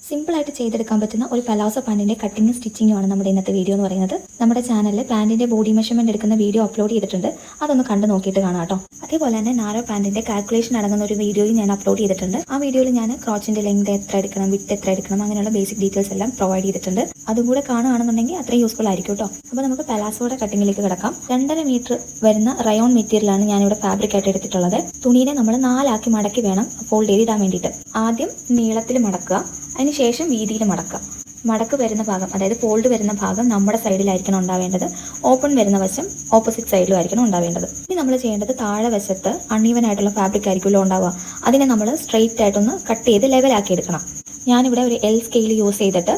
സിമ്പിളായിട്ട് ചെയ്തെടുക്കാൻ പറ്റുന്ന ഒരു പലാസോ പാൻറ്റിൻ്റെ കട്ടിങ് സ്റ്റിച്ചിങ്ങുമാണ് നമ്മുടെ ഇന്നത്തെ വീഡിയോ എന്ന് പറയുന്നത്. നമ്മുടെ ചാനലിൽ പാൻറ്റിൻ്റെ ബോഡി മെഷർമെൻറ്റ് എടുക്കുന്ന വീഡിയോ അപ്ലോഡ് ചെയ്തിട്ടുണ്ട്. അതൊന്ന് കണ്ടു നോക്കിയിട്ട് കാണാം കേട്ടോ. അതേപോലെ തന്നെ നാരോ പാൻറ്റിൻ്റെ കാൽക്കുലേഷൻ അടങ്ങുന്ന ഒരു വീഡിയോയും ഞാൻ അപ്ലോഡ് ചെയ്തിട്ടുണ്ട്. ആ വീഡിയോയിൽ ഞാൻ ക്രോച്ചിൻ്റെ ലെങ്ത് എത്ര എടുക്കണം, വിഡ്ത്ത് എത്ര എടുക്കണം, അങ്ങനെയുള്ള ബേസിക് ഡീറ്റെയിൽസ് എല്ലാം പ്രൊവൈഡ് ചെയ്തിട്ടുണ്ട്. അതും കൂടെ കാണുകയാണെന്നുണ്ടെങ്കിൽ അത്രയും യൂസ്ഫുൾ ആയിരിക്കും കേട്ടോ. അപ്പോൾ നമുക്ക് പലാസോയുടെ കട്ടിങ്ങിലേക്ക് കിടക്കാം. 2.5 മീറ്റർ വരുന്ന റയോൺ മെറ്റീരിയലാണ് ഞാനിവിടെ ഫാബ്രിക് ആയിട്ട് എടുത്തിട്ടുള്ളത്. തുണീനെ നമ്മൾ 4 ആക്കി മടക്കി വേണം ഫോൾഡ് ചെയ്തിടാൻ വേണ്ടിയിട്ട്. ആദ്യം നീളത്തിൽ മടക്കുക, അതിനുശേഷം വീതിയിൽ മടക്കുക. മടക്ക് വരുന്ന ഭാഗം, അതായത് ഫോൾഡ് വരുന്ന ഭാഗം നമ്മുടെ സൈഡിലായിരിക്കണം ഉണ്ടാവേണ്ടത്. ഓപ്പൺ വരുന്ന വശം ഓപ്പോസിറ്റ് സൈഡിലും ആയിരിക്കണം ഉണ്ടാവേണ്ടത്. ഇനി നമ്മൾ ചെയ്യേണ്ടത് താഴെ വശത്ത് അൺഈവൻ ആയിട്ടുള്ള ഫാബ്രിക് ആയിരിക്കുമല്ലോ ഉണ്ടാവുക. അതിനെ നമ്മൾ സ്ട്രെയിറ്റ് ആയിട്ടൊന്ന് കട്ട് ചെയ്ത് ലെവലാക്കി എടുക്കണം. ഞാനിവിടെ ഒരു L സ്കെയിൽ യൂസ് ചെയ്തിട്ട്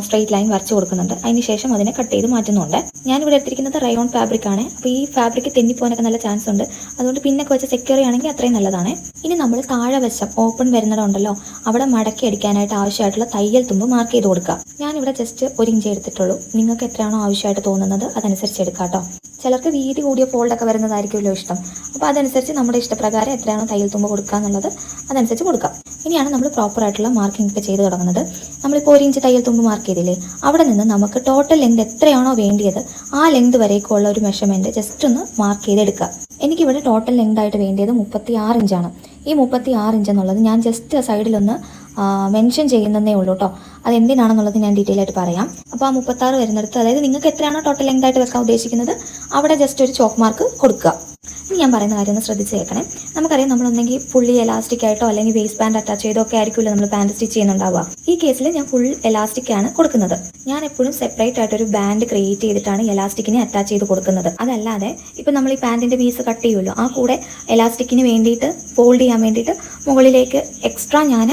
സ്ട്രെയിറ്റ് ലൈൻ വരച്ച് കൊടുക്കുന്നുണ്ട്. അതിനുശേഷം അതിനെ കട്ട് ചെയ്ത് മാറ്റുന്നുണ്ട്. ഞാനിവിടെ എടുത്തിരിക്കുന്നത് റയോൺ ഫാബ്രിക് ആണ്. അപ്പോൾ ഈ ഫാബ്രിക് തെന്നിപ്പോകാനൊക്കെ നല്ല ചാൻസ് ഉണ്ട്. അതുകൊണ്ട് പിന്നൊക്കെ വെച്ച് സെക്യൂർ ചെയ്യുകയാണെങ്കിൽ അത്രയും നല്ലതാണ്. ഇനി നമ്മൾ താഴെ വശം ഓപ്പൺ വരുന്നിടമുണ്ടല്ലോ, അവിടെ മടക്കി അടിക്കാനായിട്ട് ആവശ്യമായിട്ടുള്ള തയ്യൽ തുമ്പ് മാർക്ക് ചെയ്ത് കൊടുക്കുക. ഞാനിവിടെ ജസ്റ്റ് 1 ഇഞ്ച് എടുത്തിട്ടുള്ളൂ. നിങ്ങൾക്ക് എത്രയാണോ ആവശ്യമായിട്ട് തോന്നുന്നത് അതനുസരിച്ച് എടുക്കാം കേട്ടോ. ചിലർക്ക് വീതി കൂടിയ ഫോൾഡൊക്കെ വരുന്നതായിരിക്കുമല്ലോ ഇഷ്ടം. അപ്പോൾ അതനുസരിച്ച് നമ്മുടെ ഇഷ്ടപ്രകാരം എത്രയാണോ തയ്യൽ തുമ്പ് കൊടുക്കുക എന്നുള്ളത് അതനുസരിച്ച് കൊടുക്കാം. ഇനിയാണ് നമ്മൾ പ്രോപ്പറായിട്ടുള്ള മാർക്കിംഗ് ഒക്കെ ചെയ്ത് തുടങ്ങുന്നത്. നമ്മളിപ്പോൾ 1 ഇഞ്ച് തയ്യൽ തുമ്പ് മാർക്ക് ചെയ്തില്ലേ, അവിടെ നിന്ന് നമുക്ക് ടോട്ടൽ ലെങ്ത് എത്രയാണോ വേണ്ടിയത് ആ ലെങ്ത് വരേക്കുള്ള ഒരു മെഷർമെൻറ്റ് ജസ്റ്റ് ഒന്ന് മാർക്ക് ചെയ്തെടുക്കുക. എനിക്കിവിടെ ടോട്ടൽ ലെങ്ത് ആയിട്ട് വേണ്ടിയത് 36 ഇഞ്ചാണ്. ഈ 36 ഇഞ്ച് എന്നുള്ളത് ഞാൻ ജസ്റ്റ് സൈഡിലൊന്ന് മെൻഷൻ ചെയ്യുന്നതേ ഉള്ളൂ കേട്ടോ. അതെന്തിനാണെന്നുള്ളത് ഞാൻ ഡീറ്റെയിൽ ആയിട്ട് പറയാം. അപ്പോൾ ആ 36 വരുന്നിടത്ത്, അതായത് നിങ്ങൾക്ക് എത്രയാണോ ടോട്ടൽ ലെങ്ത് ആയിട്ട് വെക്കാൻ ഉദ്ദേശിക്കുന്നത് അവിടെ ജസ്റ്റ് ഒരു ചോക്ക് മാർക്ക് കൊടുക്കുക. ഇനി ഞാൻ പറയുന്ന കാര്യം ഒന്ന് ശ്രദ്ധിച്ച് കേൾക്കണേ. നമുക്കറിയാം, നമ്മളൊന്നെങ്കിൽ ഫുള്ളി എലാസ്റ്റിക് ആയിട്ടോ അല്ലെങ്കിൽ വേസ്റ്റ് ബാൻഡ് അറ്റാച്ച് ചെയ്തോ ഒക്കെ ആയിരിക്കുമല്ലോ നമ്മൾ പാൻറ് സ്റ്റിച്ച് ചെയ്യുന്നുണ്ടാവുക. ഈ കേസിൽ ഞാൻ ഫുൾ എലാസ്റ്റിക് ആണ് കൊടുക്കുന്നത്. ഞാൻ എപ്പോഴും സെപ്പറേറ്റ് ആയിട്ടൊരു ബാൻഡ് ക്രിയേറ്റ് ചെയ്തിട്ടാണ് എലാസ്റ്റിക്കിനെ അറ്റാച്ച് ചെയ്ത് കൊടുക്കുന്നത്. അതല്ലാതെ ഇപ്പം നമ്മൾ ഈ പാൻറ്റിൻ്റെ പീസ് കട്ട് ചെയ്യുമല്ലോ, ആ കൂടെ എലാസ്റ്റിക്കിന് വേണ്ടിയിട്ട് ഫോൾഡ് ചെയ്യാൻ വേണ്ടിയിട്ട് മുകളിലേക്ക് എക്സ്ട്രാ ഞാൻ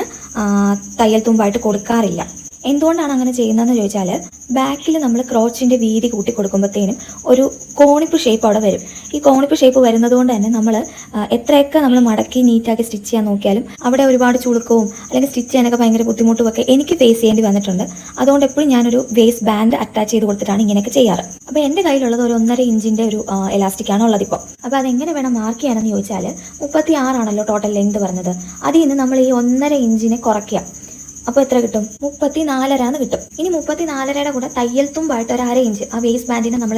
തയ്യൽ തുമ്പായിട്ട് കൊടുക്കാറില്ല. എന്തുകൊണ്ടാണ് അങ്ങനെ ചെയ്യുന്നതെന്ന് ചോദിച്ചാൽ, ബാക്കിൽ നമ്മൾ ക്രോച്ചിൻ്റെ വീതി കൂട്ടി കൊടുക്കുമ്പോഴത്തേനും ഒരു കോണിപ്പ് ഷേപ്പ് അവിടെ വരും. ഈ കോണിപ്പ് ഷേപ്പ് വരുന്നത് കൊണ്ട് തന്നെ നമ്മൾ എത്രയൊക്കെ നമ്മൾ മടക്കി നീറ്റാക്കി സ്റ്റിച്ച് ചെയ്യാൻ നോക്കിയാലും അവിടെ ഒരുപാട് ചുളുക്കവും അല്ലെങ്കിൽ സ്റ്റിച്ച് ചെയ്യാനൊക്കെ ഭയങ്കര ബുദ്ധിമുട്ടും ഒക്കെ എനിക്ക് ഫേസ് ചെയ്യേണ്ടി വന്നിട്ടുണ്ട്. അതുകൊണ്ട് എപ്പോഴും ഞാനൊരു വേസ്റ്റ് ബാൻഡ് അറ്റാച്ച് ചെയ്ത് കൊടുത്തിട്ടാണ് ഇങ്ങനെയൊക്കെ ചെയ്യാറ്. അപ്പോൾ എൻ്റെ കയ്യിലുള്ളത് ഒരു 1.5 ഇഞ്ചിൻ്റെ ഒരു എലാസ്റ്റിക്കാണ് ഉള്ളത് ഇപ്പോൾ. അപ്പോൾ അതെങ്ങനെ വേണം മാർക്ക് ചെയ്യാനെന്ന് ചോദിച്ചാൽ, 36 ആണല്ലോ ടോട്ടൽ ലെങ്ത് പറഞ്ഞത്. അതിൽ നിന്ന് നമ്മൾ ഈ 1.5 ഇഞ്ചിനെ കുറയ്ക്കുക. അപ്പോൾ എത്ര കിട്ടും? 34 കിട്ടും. ഇനി 34യുടെ കൂടെ തയ്യൽ തുമ്പായിട്ട് ഒരു 1/2 ഇഞ്ച്, ആ വേസ്റ്റ് ബാൻഡിനെ നമ്മൾ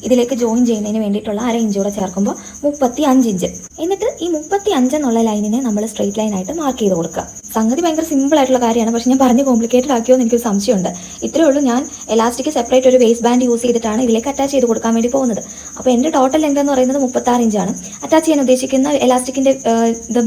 ഇതിലേക്ക് ജോയിൻ ചെയ്യുന്നതിന് വേണ്ടിയിട്ടുള്ള 1/2 ഇഞ്ച് കൂടെ ചേർക്കുമ്പോൾ 35 ഇഞ്ച്. എന്നിട്ട് ഈ 35 എന്നുള്ള ലൈനിനെ നമ്മൾ സ്ട്രെയിറ്റ് ലൈനായിട്ട് മാർക്ക് ചെയ്ത് കൊടുക്കുക. സംഗതി ഭയങ്കര സിമ്പിൾ ആയിട്ടുള്ള കാര്യമാണ്, പക്ഷെ ഞാൻ പറഞ്ഞ് കോംപ്ലിക്കേറ്റഡ് ആക്കിയോ എന്ന് എനിക്കൊരു സംശയമുണ്ട്. ഇത്രയേ ഉള്ളൂ. ഞാൻ എലാസ്റ്റിക് സെപ്പറേറ്റ് ഒരു വേസ്റ്റ് ബാൻഡ് യൂസ് ചെയ്തിട്ടാണ് ഇതിലേക്ക് അറ്റാച്ച് ചെയ്ത് കൊടുക്കാൻ വേണ്ടി പോകുന്നത്. അപ്പോൾ എൻ്റെ ടോട്ടൽ ലെങ്ത് എന്ന് പറയുന്നത് 36 ഇഞ്ചാണ്. അറ്റാച്ച് ചെയ്യാൻ ഉദ്ദേശിക്കുന്ന എലാസ്റ്റിക്കിൻ്റെ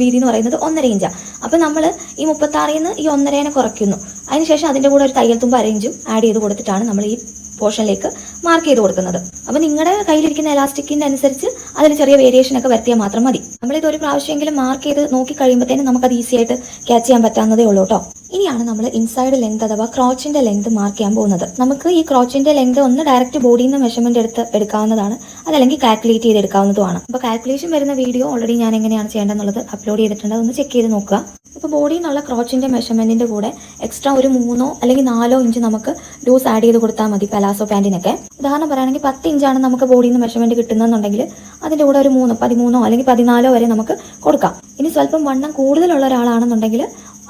വീതി എന്ന് പറയുന്നത് 1.5 ഇഞ്ചാണ്. അപ്പോൾ നമ്മൾ ഈ 36ൽ നിന്ന് ഈ 1.5നെ കുറയ്ക്കുന്നു. അതിനുശേഷം അതിൻ്റെ കൂടെ ഒരു തയ്യൽ തുമ്പ് 1/2 ഇഞ്ചും ആഡ് ചെയ്ത് കൊടുത്തിട്ടാണ് നമ്മൾ ഈ പോർഷനിലേക്ക് മാർക്ക് ചെയ്ത് കൊടുക്കുന്നത്. അപ്പോൾ നിങ്ങളുടെ കയ്യിലിരിക്കുന്ന എലാസ്റ്റിക്കിൻ്റെ അനുസരിച്ച് അതിൽ ചെറിയ വേരിയേഷനൊക്കെ വരുത്തിയാൽ മാത്രം മതി. നമ്മളിത് ഒരു പ്രാവശ്യമെങ്കിലും മാർക്ക് ചെയ്ത് നോക്കി കഴിയുമ്പോഴത്തേനും നമുക്കത് ഈസി ആയിട്ട് ക്യാച്ച് ചെയ്യാൻ പറ്റാവുന്നതേ ഉള്ളൂ കേട്ടോ. ഇനിയാണ് നമ്മൾ ഇൻസൈഡ് ലെങ്ത് അഥവാ ക്രോച്ചിൻ്റെ ലെങ്ത് മാർക്ക് ചെയ്യാൻ പോകുന്നത്. നമുക്ക് ഈ ക്രോച്ചിൻ്റെ ലെങ്ത് ഒന്ന് ഡയറക്റ്റ് ബോഡിയിൽ നിന്ന് മെഷർമെൻറ്റ് എടുക്കാവുന്നതാണ്, അതല്ലെങ്കിൽ കാൽക്കുലേറ്റ് ചെയ്ത് എടുക്കാവുന്നതുമാണ്. അപ്പോൾ കാൽക്കുലേഷൻ വരുന്ന വീഡിയോ ഓൾറെഡി ഞാൻ എങ്ങനെയാണ് ചെയ്യേണ്ടതെന്നുള്ളത് അപ്ലോഡ് ചെയ്തിട്ടുണ്ട്. അതൊന്ന് ചെക്ക് ചെയ്ത് നോക്കുക. ഇപ്പോൾ ബോഡിയിൽ നിന്നുള്ള ക്രോച്ചിൻ്റെ മെഷർമെൻറ്റിൻ്റെ കൂടെ എക്സ്ട്രാ ഒരു 3 അല്ലെങ്കിൽ 4 ഇഞ്ച് നമുക്ക് ലൂസ് ആഡ് ചെയ്ത് കൊടുത്താൽ മതി പലാസോ പാൻറ്റിനൊക്കെ. ഉദാഹരണം പറയുകയാണെങ്കിൽ 10 ഇഞ്ചാണ് നമുക്ക് ബോഡിയിൽ നിന്ന് മെഷർമെൻറ്റ് കിട്ടുന്നതെന്നുണ്ടെങ്കിൽ അതിൻ്റെ കൂടെ ഒരു 13 അല്ലെങ്കിൽ 14 വരെ നമുക്ക് കൊടുക്കാം. ഇനി സ്വല്പം വണ്ണം കൂടുതലുള്ള ഒരാളാണെന്നുണ്ടെങ്കിൽ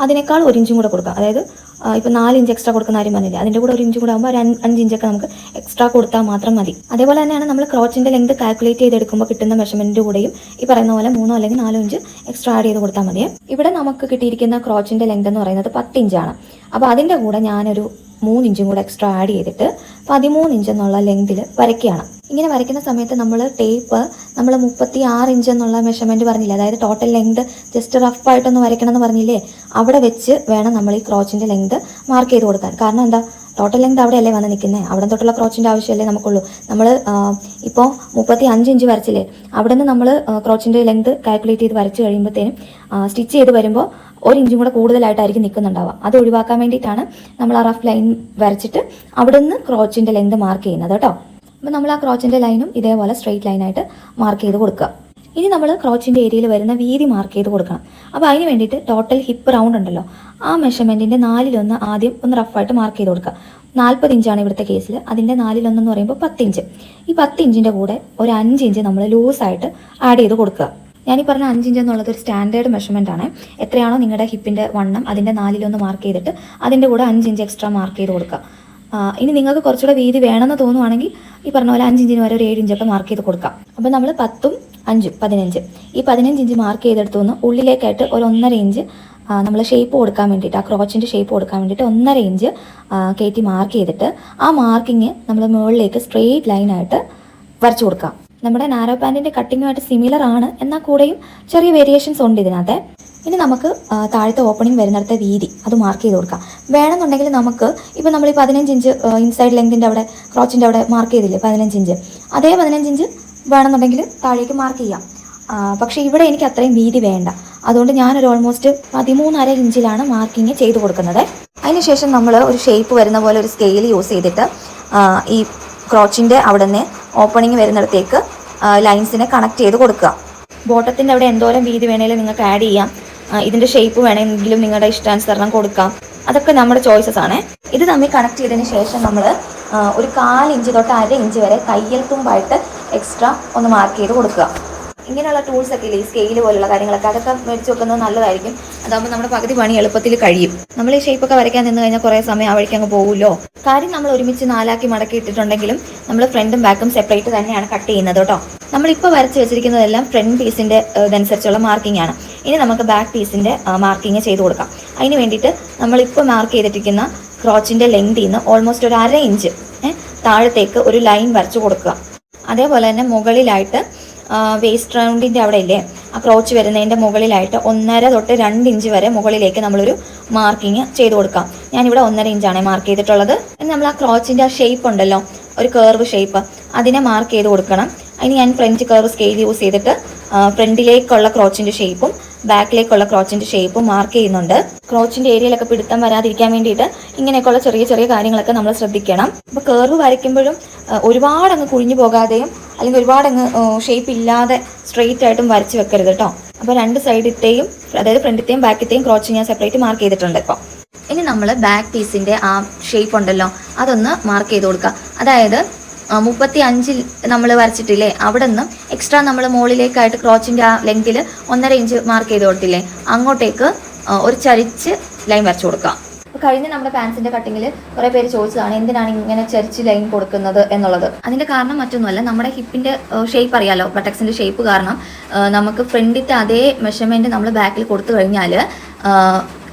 അതിനേക്കാൾ 1 ഇഞ്ചും കൂടെ കൊടുക്കാം. അതായത് ഇപ്പോൾ 4 ഇഞ്ച് എക്സ്ട്രാ കൊടുക്കുന്ന കാര്യം പറഞ്ഞില്ല, അതിൻ്റെ കൂടെ 1 ഇഞ്ച് കൂടെ ആകുമ്പോൾ 5 ഇഞ്ചൊക്കെ നമുക്ക് എക്സ്ട്രാ കൊടുത്താൽ മാത്രം മതി. അതേപോലെ തന്നെയാണ് നമ്മൾ ക്രോച്ചിൻ്റെ ലെങ്ത് കാൽക്കുലേറ്റ് ചെയ്തെടുക്കുമ്പോൾ കിട്ടുന്ന മെഷർമെൻറ്റിൻ്റെ കൂടെയും ഈ പറയുന്ന പോലെ 3 അല്ലെങ്കിൽ 4 ഇഞ്ച് എക്സ്ട്രാ ആഡ് ചെയ്ത് കൊടുത്താൽ മതി. ഇവിടെ നമുക്ക് കിട്ടിയിരിക്കുന്ന ക്രോച്ചിൻ്റെ ലെങ്ത് എന്ന് പറയുന്നത് 10 ഇഞ്ചാണ്. അപ്പോൾ അതിൻ്റെ കൂടെ ഞാനൊരു 3 ഇഞ്ചും കൂടെ എക്സ്ട്രാ ആഡ് ചെയ്തിട്ട് 13 ഇഞ്ച് എന്നുള്ള ലെങ്തിൽ വരയ്ക്കുകയാണ്. ഇങ്ങനെ വരയ്ക്കുന്ന സമയത്ത് നമ്മൾ ടേപ്പ് 36 ഇഞ്ച് എന്നുള്ള മെഷർമെൻറ്റ് പറഞ്ഞില്ലേ, അതായത് ടോട്ടൽ ലെങ്ത് ജസ്റ്റ് റഫായിട്ടൊന്ന് വരയ്ക്കണം എന്ന് പറഞ്ഞില്ലേ, അവിടെ വെച്ച് വേണം നമ്മൾ ഈ ക്രോച്ചിൻ്റെ ലെങ്ത് മാർക്ക് ചെയ്ത് കൊടുക്കാൻ. കാരണം എന്താ, ടോട്ടൽ ലെങ്ത് അവിടെയല്ലേ വന്ന് നിൽക്കുന്നത്, അവിടെ തൊട്ടുള്ള ക്രോച്ചിൻ്റെ ആവശ്യമല്ലേ നമുക്കുള്ളൂ. നമ്മൾ ഇപ്പോൾ 35 ഇഞ്ച് വരച്ചില്ലേ, അവിടെ നിന്ന് നമ്മൾ ക്രോച്ചിൻ്റെ ലെങ്ത് കാൽക്കുലേറ്റ് ചെയ്ത് വരച്ച് കഴിയുമ്പോഴത്തേനും സ്റ്റിച്ച് ചെയ്ത് വരുമ്പോൾ 1 ഇഞ്ചും കൂടെ കൂടുതലായിട്ടായിരിക്കും നിൽക്കുന്നുണ്ടാവുക. അത് ഒഴിവാക്കാൻ വേണ്ടിയിട്ടാണ് നമ്മൾ ആ റഫ് ലൈൻ വരച്ചിട്ട് അവിടെ നിന്ന് ക്രോച്ചിൻ്റെ ലെങ്ത് മാർക്ക് ചെയ്യുന്നത് കേട്ടോ. അപ്പോൾ നമ്മൾ ആ ക്രോച്ചിൻ്റെ ലൈനും ഇതേപോലെ സ്ട്രെയിറ്റ് ലൈനായിട്ട് മാർക്ക് ചെയ്ത് കൊടുക്കുക. ഇനി നമ്മൾ ക്രോച്ചിൻ്റെ ഏരിയയിൽ വരുന്ന വീതി മാർക്ക് ചെയ്ത് കൊടുക്കണം. അപ്പോൾ അതിന് വേണ്ടിയിട്ട് ടോട്ടൽ ഹിപ്പ് റൗണ്ട് ഉണ്ടല്ലോ, ആ മെഷർമെൻറ്റിൻ്റെ 4/1 ആദ്യം ഒന്ന് റഫായിട്ട് മാർക്ക് ചെയ്ത് കൊടുക്കുക. 40 ഇഞ്ചാണ് ഇവിടുത്തെ കേസിൽ. അതിൻ്റെ 4/1 എന്ന് പറയുമ്പോൾ 10 ഇഞ്ച്. ഈ 10 ഇഞ്ചിൻ്റെ കൂടെ ഒരു 5 ഇഞ്ച് നമ്മൾ ലൂസായിട്ട് ആഡ് ചെയ്ത് കൊടുക്കുക. ഞാനീ പറഞ്ഞ 5 ഇഞ്ച് എന്നുള്ളത് ഒരു സ്റ്റാൻഡേർഡ് മെഷർമെൻ്റ് ആണ്. എത്രയാണോ നിങ്ങളുടെ ഹിപ്പിൻ്റെ വണ്ണം അതിൻ്റെ 4 മാർക്ക് ചെയ്തിട്ട് അതിൻ്റെ കൂടെ 5 ഇഞ്ച് എക്സ്ട്രാ മാർക്ക് ചെയ്ത് കൊടുക്കുക. ഇനി നിങ്ങൾക്ക് കുറച്ചുകൂടെ വീതി വേണമെന്ന് തോന്നുവാണെങ്കിൽ ഈ പറഞ്ഞ പോലെ 5 ഇഞ്ചിന് വരെ ഒരു 7 ഇഞ്ചൊക്കെ മാർക്ക് ചെയ്ത് കൊടുക്കാം. അപ്പോൾ നമ്മൾ 10ഉം 5ഉം 15, ഈ 15 ഇഞ്ച് മാർക്ക് ചെയ്തെടുത്തു നിന്ന് ഉള്ളിലേക്കായിട്ട് ഒരു 1.5 ഇഞ്ച് നമ്മൾ ഷേപ്പ് കൊടുക്കാൻ വേണ്ടിയിട്ട്, ആ ക്രോച്ചിൻ്റെ ഷേപ്പ് കൊടുക്കാൻ വേണ്ടിയിട്ട് 1.5 ഇഞ്ച് കയറ്റി മാർക്ക് ചെയ്തിട്ട് ആ മാർക്കിങ് നമ്മൾ മുകളിലേക്ക് സ്ട്രെയിറ്റ് ലൈനായിട്ട് വരച്ചു കൊടുക്കാം. നമ്മുടെ നാരോ പാൻറ്റിൻ്റെ കട്ടിങ്ങുമായിട്ട് സിമിലർ ആണ്, എന്നാൽ കൂടെയും ചെറിയ വേരിയേഷൻസ് ഉണ്ട് ഇതിനകത്ത്. ഇനി നമുക്ക് താഴത്തെ ഓപ്പണിംഗ് വരുന്നിടത്തെ വീതി അത് മാർക്ക് ചെയ്ത് കൊടുക്കാം. വേണമെന്നുണ്ടെങ്കിൽ നമുക്ക് ഇപ്പോൾ നമ്മൾ ഈ 15 ഇഞ്ച് ഇൻസൈഡ് ലെങ്തിൻ്റെ അവിടെ ക്രോച്ചിൻ്റെ അവിടെ മാർക്ക് ചെയ്തില്ലേ 15 ഇഞ്ച്, അതേ 15 ഇഞ്ച് വേണമെന്നുണ്ടെങ്കിൽ താഴേക്ക് മാർക്ക് ചെയ്യാം. പക്ഷേ ഇവിടെ എനിക്ക് അത്രയും വീതി വേണ്ട, അതുകൊണ്ട് ഞാനൊരു ഓൾമോസ്റ്റ് 13.5 ഇഞ്ചിലാണ് മാർക്കിങ് ചെയ്ത് കൊടുക്കുന്നത്. അതിനുശേഷം നമ്മൾ ഒരു ഷേപ്പ് വരുന്ന പോലെ ഒരു സ്കെയിൽ യൂസ് ചെയ്തിട്ട് ഈ ക്രോച്ചിൻ്റെ അവിടെ നിന്ന് ഓപ്പണിങ് വരുന്നിടത്തേക്ക് ലൈൻസിനെ കണക്ട് ചെയ്ത് കൊടുക്കുക. ബോട്ടത്തിൻ്റെ അവിടെ എന്തോരം വീതി വേണമെങ്കിലും നിങ്ങൾക്ക് ആഡ് ചെയ്യാം. ഇതിൻ്റെ ഷേപ്പ് വേണമെങ്കിലും നിങ്ങളുടെ ഇഷ്ടാനുസരണം കൊടുക്കാം. അതൊക്കെ നമ്മുടെ ചോയ്സസ് ആണ്. ഇത് തമ്മിൽ കണക്ട് ചെയ്തതിന് ശേഷം നമ്മൾ ഒരു 1/4 ഇഞ്ച് തൊട്ട് 1/2 ഇഞ്ച് വരെ തയ്യൽ തുമ്പായിട്ട് എക്സ്ട്രാ ഒന്ന് മാർക്ക് ചെയ്ത് കൊടുക്കുക. ഇങ്ങനെയുള്ള ടൂൾസ് ഒക്കെ ഇല്ലേ, ഈ സ്കെയിൽ പോലുള്ള കാര്യങ്ങളൊക്കെ, അതൊക്കെ മേടിച്ച് വെക്കുന്നത് നല്ലതായിരിക്കും. അതാകുമ്പോൾ നമ്മുടെ പകുതി പണി എളുപ്പത്തിൽ കഴിയും. നമ്മൾ ഈ ഷേപ്പൊക്കെ വരയ്ക്കാൻ നിന്ന് കഴിഞ്ഞാൽ കുറേ സമയം ആ വഴിക്ക് അങ്ങ് പോകുമല്ലോ. കാര്യം നമ്മൾ ഒരുമിച്ച് 4 മടക്കി ഇട്ടിട്ടുണ്ടെങ്കിലും നമ്മൾ ഫ്രണ്ടും ബാക്കും സെപ്പറേറ്റ് തന്നെയാണ് കട്ട് ചെയ്യുന്നത് കേട്ടോ. നമ്മളിപ്പോൾ വരച്ച് വെച്ചിരിക്കുന്നതെല്ലാം ഫ്രണ്ട് പീസിൻ്റെ ഇതനുസരിച്ചുള്ള മാർക്കിംഗ് ആണ്. ഇനി നമുക്ക് ബാക്ക് പീസിൻ്റെ മാർക്കിങ് ചെയ്ത് കൊടുക്കാം. അതിന് വേണ്ടിയിട്ട് നമ്മളിപ്പോൾ മാർക്ക് ചെയ്തിട്ടിരിക്കുന്ന ക്രോച്ചിൻ്റെ ലെങ്തിൽ നിന്ന് ഓൾമോസ്റ്റ് ഒരു 1/2 ഇഞ്ച് താഴത്തേക്ക് ഒരു ലൈൻ വരച്ച് കൊടുക്കുക. അതേപോലെ തന്നെ മുകളിലായിട്ട് വേസ്റ്റ് റൗണ്ടിൻ്റെ അവിടെ ഇല്ലേ, ആ ക്രോച്ച് വരുന്നതിൻ്റെ മുകളിലായിട്ട് 1.5 തൊട്ട് 2 ഇഞ്ച് വരെ മുകളിലേക്ക് നമ്മളൊരു മാർക്കിങ് ചെയ്ത് കൊടുക്കാം. ഞാനിവിടെ 1.5 ഇഞ്ചാണ് മാർക്ക് ചെയ്തിട്ടുള്ളത്. ഇനി നമ്മൾ ആ ക്രോച്ചിൻ്റെ ആ ഷേപ്പ് ഉണ്ടല്ലോ, ഒരു കേർവ് ഷേപ്പ്, അതിനെ മാർക്ക് ചെയ്ത് കൊടുക്കണം. അതിന് ഞാൻ ഫ്രഞ്ച് കേർവ് സ്കെയിൽ യൂസ് ചെയ്തിട്ട് ഫ്രണ്ടിലേക്കുള്ള ക്രോച്ചിൻ്റെ ഷേപ്പും ബാക്കിലേക്കുള്ള ക്രോച്ചിൻ്റെ ഷേപ്പും മാർക്ക് ചെയ്യുന്നുണ്ട്. ക്രോച്ചിൻ്റെ ഏരിയയിലൊക്കെ പിടുത്തം വരാതിരിക്കാൻ വേണ്ടിയിട്ട് ഇങ്ങനെയൊക്കെയുള്ള ചെറിയ ചെറിയ കാര്യങ്ങളൊക്കെ നമ്മൾ ശ്രദ്ധിക്കണം. അപ്പോൾ കേർവ് വരയ്ക്കുമ്പോഴും ഒരുപാടങ്ങ് കുഴിഞ്ഞു പോകാതെയും അല്ലെങ്കിൽ ഒരുപാടങ്ങ് ഷേപ്പ് ഇല്ലാതെ സ്ട്രെയിറ്റ് ആയിട്ടും വരച്ച് വെക്കരുത് കേട്ടോ. അപ്പോൾ 2 സൈഡിലത്തെയും, അതായത് ഫ്രണ്ടിലത്തെയും ബാക്കിലത്തെയും ക്രോച്ച് ഞാൻ സെപ്പറേറ്റ് മാർക്ക് ചെയ്തിട്ടുണ്ട്. ഇപ്പോൾ ഇനി നമ്മൾ ബാക്ക് പീസിൻ്റെ ആ ഷേപ്പ് ഉണ്ടല്ലോ അതൊന്ന് മാർക്ക് ചെയ്ത് കൊടുക്കുക. അതായത് 35 നമ്മൾ വരച്ചിട്ടില്ലേ, അവിടെ നിന്ന് എക്സ്ട്രാ നമ്മൾ മുകളിലേക്കായിട്ട് ക്രോച്ചിൻ്റെ ആ ലെങ്തിൽ 1.5 ഇഞ്ച് മാർക്ക് ചെയ്ത് കൊടുത്തില്ലേ, അങ്ങോട്ടേക്ക് ഒരു ചരിച്ച് ലൈൻ വരച്ചു കൊടുക്കുക. അപ്പോൾ കഴിഞ്ഞ നമ്മുടെ പാൻസിൻ്റെ കട്ടിങ്ങിൽ കുറേ പേര് ചോദിച്ചതാണ് എന്തിനാണ് ഇങ്ങനെ ചരിച്ച് ലൈൻ കൊടുക്കുന്നത് എന്നുള്ളത്. അതിൻ്റെ കാരണം മറ്റൊന്നുമല്ല, നമ്മുടെ ഹിപ്പിൻ്റെ ഷേപ്പ് അറിയാലോ, ബട്ടക്സിൻ്റെ ഷേപ്പ് കാരണം നമുക്ക് ഫ്രണ്ടിലത്തെ അതേ മെഷർമെൻറ്റ് നമ്മൾ ബാക്കിൽ കൊടുത്തു കഴിഞ്ഞാൽ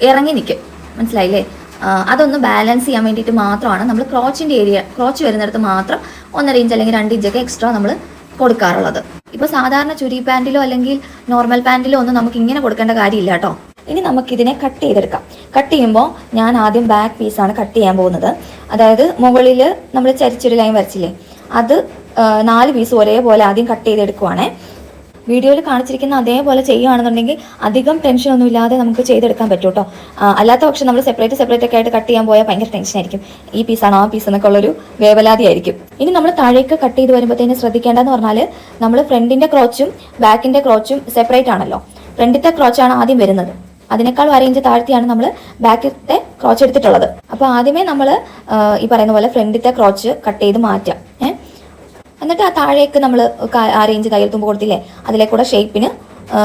ഇറങ്ങി നിൽക്കും. മനസ്സിലായില്ലേ? അതൊന്ന് ബാലൻസ് ചെയ്യാൻ വേണ്ടിയിട്ട് മാത്രമാണ് നമ്മൾ ക്രോച്ചിൻ്റെ ഏരിയ, ക്രോച്ച് വരുന്നിടത്ത് മാത്രം 1.5 ഇഞ്ച് അല്ലെങ്കിൽ 2 ഇഞ്ചൊക്കെ എക്സ്ട്രാ നമ്മൾ കൊടുക്കാറുള്ളത്. ഇപ്പോൾ സാധാരണ ചുരി പാൻറ്റിലോ അല്ലെങ്കിൽ നോർമൽ പാൻറ്റിലോ ഒന്നും നമുക്ക് ഇങ്ങനെ കൊടുക്കേണ്ട കാര്യമില്ല കേട്ടോ. ഇനി നമുക്കിതിനെ കട്ട് ചെയ്തെടുക്കാം. കട്ട് ചെയ്യുമ്പോൾ ഞാൻ ആദ്യം ബാക്ക് പീസാണ് കട്ട് ചെയ്യാൻ പോകുന്നത്. അതായത് മുകളിൽ നമ്മൾ ചരിച്ചൊരു ലൈൻ വരച്ചില്ലേ, അത് 4 പീസ് ഒരേപോലെ ആദ്യം കട്ട് ചെയ്തെടുക്കുവാണേ. വീഡിയോയിൽ കാണിച്ചിരിക്കുന്ന അതേപോലെ ചെയ്യുകയാണെന്നുണ്ടെങ്കിൽ അധികം ടെൻഷനൊന്നും ഇല്ലാതെ നമുക്ക് ചെയ്തെടുക്കാൻ പറ്റും കേട്ടോ. അല്ലാത്ത പക്ഷം നമ്മൾ സെപ്പറേറ്റ് ഒക്കെ ആയിട്ട് കട്ട് ചെയ്യാൻ പോയാൽ ഭയങ്കര ടെൻഷനായിരിക്കും. ഈ പീസാണോ ആ പീസ് എന്നൊക്കെ ഉള്ളൊരു വേവലാതിയായിരിക്കും. ഇനി നമ്മൾ താഴേക്ക് കട്ട് ചെയ്ത് വരുമ്പോഴത്തേന് ശ്രദ്ധിക്കേണ്ടതെന്ന് പറഞ്ഞാൽ നമ്മൾ ഫ്രണ്ടിൻ്റെ ക്രോച്ചും ബാക്കിൻ്റെ ക്രോച്ചും സെപ്പറേറ്റ് ആണല്ലോ. ഫ്രണ്ടിലത്തെ ക്രോച്ചാണ് ആദ്യം വരുന്നത്, അതിനേക്കാൾ 1 ഇഞ്ച് താഴ്ത്തിയാണ് നമ്മൾ ബാക്കിലത്തെ ക്രോച്ച് എടുത്തിട്ടുള്ളത്. അപ്പോൾ ആദ്യമേ നമ്മൾ ഈ പറയുന്ന പോലെ ഫ്രണ്ടിലത്തെ ക്രോച്ച് കട്ട് ചെയ്ത് മാറ്റാം. എന്നിട്ട് ആ താഴേക്ക് നമ്മൾ 1/2 ഇഞ്ച് തയ്യൽ തുമ്പ് കൊടുത്തില്ലേ, അതിലേക്കൂടെ ഷേപ്പിന്